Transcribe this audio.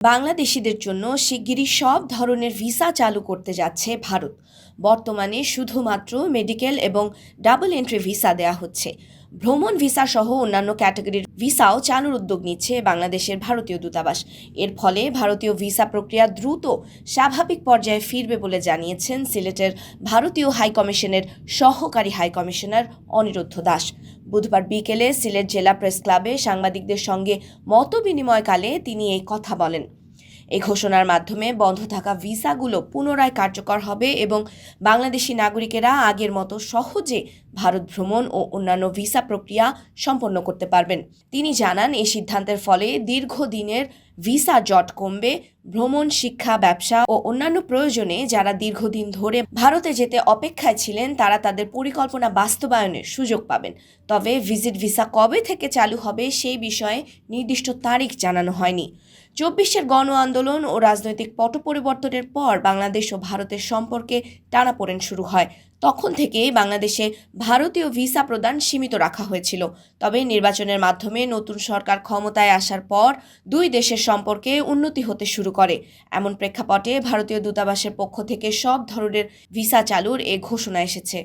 বাংলাদেশিদের জন্য শিগগিরই সব ধরনের ভিসা চালু করতে যাচ্ছে ভারত। বর্তমানে শুধুমাত্র মেডিকেল এবং ডাবল এন্ট্রি ভিসা দেয়া হচ্ছে। ভ্রমণ ভিসা সহ অন্যান্য ক্যাটাগরির ভিসাও চালুর উদ্যোগ নিচ্ছে বাংলাদেশের ভারতীয় দূতাবাস। এর ফলে ভারতীয় ভিসা প্রক্রিয়া দ্রুত স্বাভাবিক পর্যায়ে ফিরবে বলে জানিয়েছেন সিলেটের ভারতীয় হাইকমিশনের সহকারী হাইকমিশনার অনিরুদ্ধ দাস। বুধবার বিকেলে সিলেট জেলা প্রেস ক্লাবে সাংবাদিকদের সঙ্গে মতবিনিময়কালে তিনি এই কথা বলেন। এই ঘোষণার মাধ্যমে বন্ধ থাকা ভিসাগুলো পুনরায় কার্যকর হবে এবং বাংলাদেশি নাগরিকেরা আগের মতো সহজে ভারত ভ্রমণ ও অন্যান্য ভিসা প্রক্রিয়া সম্পন্ন করতে পারবেন। তিনি জানান, এই সিদ্ধান্তের ফলে দীর্ঘদিনের ভিসা জট কমবে। ভ্রমণ, শিক্ষা, ব্যবসা ও অন্যান্য প্রয়োজনে যারা দীর্ঘদিন ধরে ভারতে যেতে অপেক্ষায় ছিলেন তারা তাদের পরিকল্পনা বাস্তবায়নের সুযোগ পাবেন। তবে ভিজিট ভিসা কবে থেকে চালু হবে সেই বিষয়ে নির্দিষ্ট তারিখ জানানো হয়নি। 24-এর গণ আন্দোলন ও রাজনৈতিক পট পরিবর্তনের পর বাংলাদেশ ও ভারতের সম্পর্কে টানাপোড়েন শুরু হয়। তখন থেকেই বাংলাদেশে ভারতীয় ভিসা প্রদান সীমিত রাখা হয়েছিল। তবে নির্বাচনের মাধ্যমে নতুন সরকার ক্ষমতায় আসার পর দুই দেশের সম্পর্কে উন্নতি হতে শুরু করে। এমন প্রেক্ষাপটে ভারতীয় দূতাবাসের পক্ষ থেকে সব ধরনের ভিসা চালুর এ ঘোষণা এসেছে।